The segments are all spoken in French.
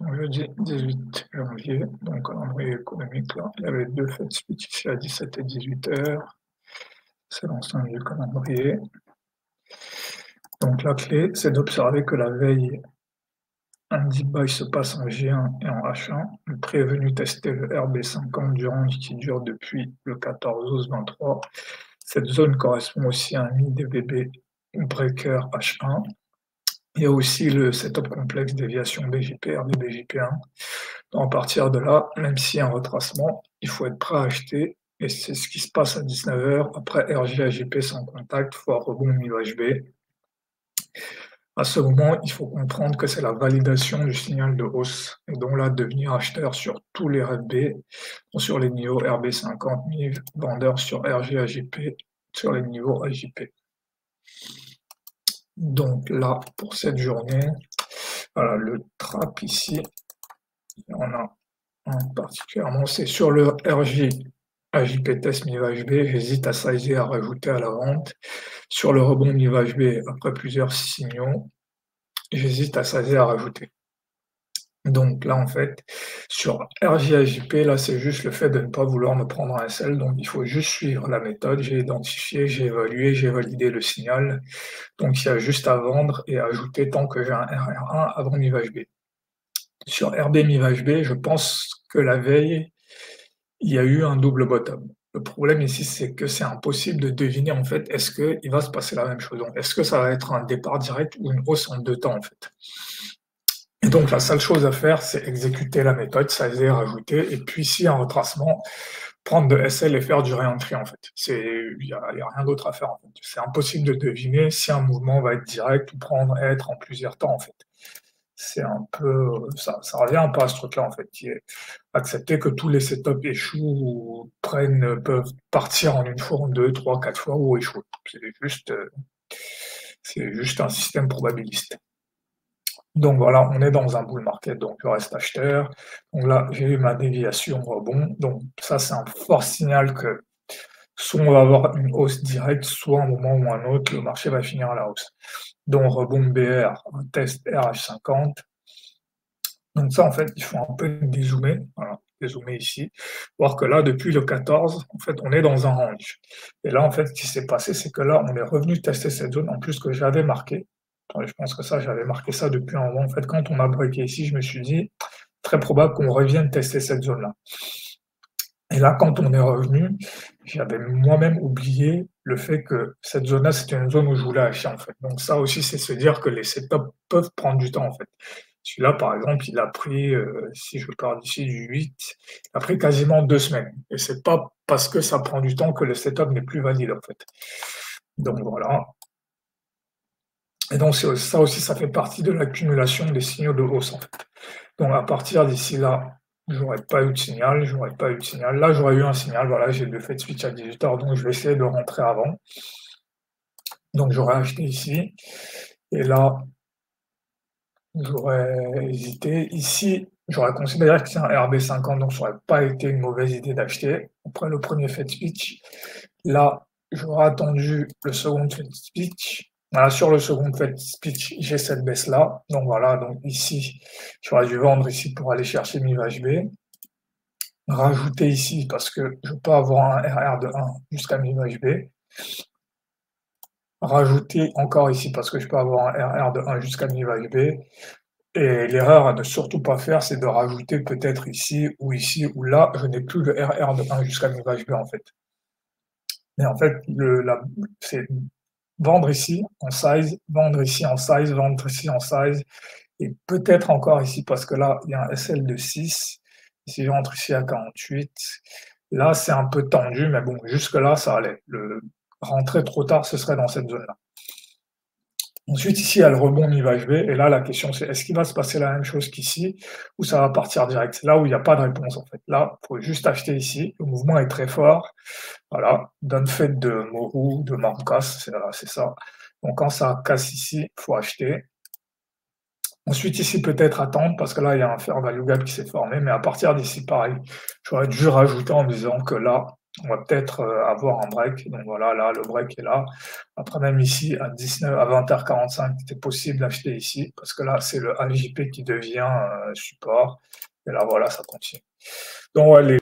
Donc jeudi 18 janvier, donc calendrier économique là, il y avait 2 fêtes speech ici à 17 et 18 heures. C'est l'ensemble du calendrier. Donc la clé, c'est d'observer que la veille, un deep buy se passe en J1 et en H1. Le prix est venu tester le RB50 du range qui dure depuis le 14-12-23. Cette zone correspond aussi à un mid-DVB breaker H1. Il y a aussi le setup complexe déviation BJP, RB-BJP1. Donc à partir de là, même s'il y a un retracement, il faut être prêt à acheter. Et c'est ce qui se passe à 19 h après RJ-AJP sans contact, fois rebond MIVHB. À ce moment, il faut comprendre que c'est la validation du signal de hausse, et donc là, devenir acheteur sur tous les RFB, sur les niveaux RB50, MIV, vendeur sur RJ-AJP, sur les niveaux AJP. Donc là, pour cette journée, voilà, le trap ici, on a un particulièrement, c'est sur le RJ AJP test MIVHB, j'hésite à sizer, à rajouter à la vente. Sur le rebond MIVHB, après plusieurs signaux, j'hésite à sizer, à rajouter. Donc là, en fait, sur RJAJP, là, c'est juste le fait de ne pas vouloir me prendre un SL, donc il faut juste suivre la méthode. J'ai identifié, j'ai évalué, j'ai validé le signal. Donc il y a juste à vendre et à ajouter tant que j'ai un RR1 avant MIVHB. Sur RB MIVHB, je pense que la veille, il y a eu un double bottom. Le problème ici, c'est que c'est impossible de deviner, en fait, est-ce qu'il va se passer la même chose? Est-ce que ça va être un départ direct ou une hausse en 2 temps, en fait? Et donc la seule chose à faire, c'est exécuter la méthode, sizer, rajouter, et puis s'il y a un retracement, prendre de SL et faire du re-entry, en fait. Il y a rien d'autre à faire, en fait. C'est impossible de deviner si un mouvement va être direct ou être en plusieurs temps, en fait. C'est un peu, ça revient un peu à ce truc-là, en fait, qui est accepter que tous les setups échouent ou peuvent partir en une fois, en 2, 3, 4 fois ou échouer. C'est juste un système probabiliste. Donc voilà, on est dans un bull market, donc je reste acheteur. Donc là, j'ai eu ma déviation rebond. Donc ça, c'est un fort signal que soit on va avoir une hausse directe, soit à un moment ou un autre, le marché va finir à la hausse. Donc rebond BR, un test RH50. Donc ça, en fait, il faut un peu dézoomer, voilà, dézoomer ici, voir que là, depuis le 14, en fait, on est dans un range. Et là, en fait, ce qui s'est passé, c'est que là, on est revenu tester cette zone, en plus que j'avais marqué. Attendez, je pense que ça, j'avais marqué ça depuis un moment. En fait, quand on a breaké ici, je me suis dit, très probable qu'on revienne tester cette zone-là. Et là, quand on est revenu, j'avais moi-même oublié le fait que cette zone-là, c'était une zone où je voulais acheter, en fait. Donc ça aussi, c'est se dire que les setups peuvent prendre du temps, en fait. Celui-là, par exemple, il a pris, si je pars d'ici du 8, il a pris quasiment 2 semaines. Et c'est pas parce que ça prend du temps que le setup n'est plus valide, en fait. Donc voilà. Et donc ça aussi, ça fait partie de l'accumulation des signaux de hausse, en fait. Donc à partir d'ici là, j'aurais pas eu de signal, j'aurais pas eu de signal. Là, j'aurais eu un signal, voilà, j'ai le fait switch à 18 h, donc je vais essayer de rentrer avant. Donc j'aurais acheté ici. Et là, j'aurais hésité. Ici, j'aurais considéré que c'est un RB50, donc ça n'aurait pas été une mauvaise idée d'acheter. Après le premier fait speech, là, j'aurais attendu le second fait speech. Voilà, sur le second fait speech, j'ai cette baisse-là. Donc voilà, donc ici, j'aurais dû vendre ici pour aller chercher MIVHB. Rajouter ici parce que je peux avoir un RR de 1 jusqu'à MIVHB. Rajouter encore ici parce que je peux avoir un RR de 1 jusqu'à MIVHB. Et l'erreur à ne surtout pas faire, c'est de rajouter peut-être ici ou là, je n'ai plus le RR de 1 jusqu'à MIVHB en fait. Mais en fait, c'est vendre ici en size, vendre ici en size, vendre ici en size, et peut-être encore ici parce que là, il y a un SL de 6. Si je rentre ici à 48, là, c'est un peu tendu, mais bon, jusque-là, ça allait. Rentrer trop tard, ce serait dans cette zone-là. Ensuite, ici, il y a le rebond MIVHB, et là, la question, c'est est-ce qu'il va se passer la même chose qu'ici, ou ça va partir direct? C'est là où il n'y a pas de réponse, en fait. Là, il faut juste acheter ici. Le mouvement est très fort. Voilà, d'un fait de Moru, de Marcas, c'est ça. Donc, quand ça casse ici, il faut acheter. Ensuite, ici, peut-être attendre, parce que là, il y a un fair value gap qui s'est formé, mais à partir d'ici, pareil, j'aurais dû rajouter en me disant que là, on va peut-être avoir un break. Donc voilà, là, le break est là. Après, même ici, à 19, à 20h45, c'était possible d'acheter ici, parce que là, c'est le AJP qui devient support. Et là, voilà, ça continue. Donc, ouais,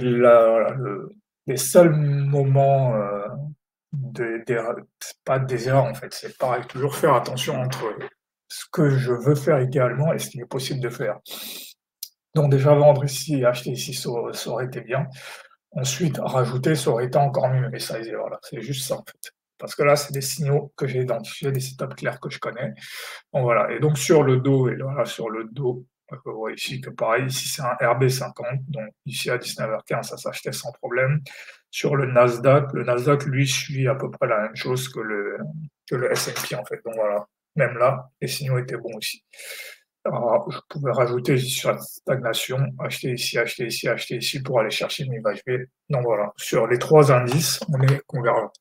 les seuls moments pas des erreurs, en fait, c'est pareil, toujours faire attention entre ce que je veux faire idéalement et ce qu'il est possible de faire. Donc déjà, vendre ici et acheter ici, ça aurait été bien. Ensuite, rajouter, ça aurait été encore mieux, mais ça, voilà, c'est juste ça, en fait. Parce que là, c'est des signaux que j'ai identifiés, des setups clairs que je connais. Donc voilà, et donc sur le dos, et voilà, sur le dos, on voit ici que pareil, ici c'est un RB50, donc ici à 19h15, ça s'achetait sans problème. Sur le Nasdaq, lui, suit à peu près la même chose que le S&P, en fait. Donc voilà, même là, les signaux étaient bons aussi. Alors, je pouvais rajouter sur la stagnation, acheter ici, acheter ici, acheter ici pour aller chercher mes vaches B. Donc voilà, sur les trois indices, on est convergent.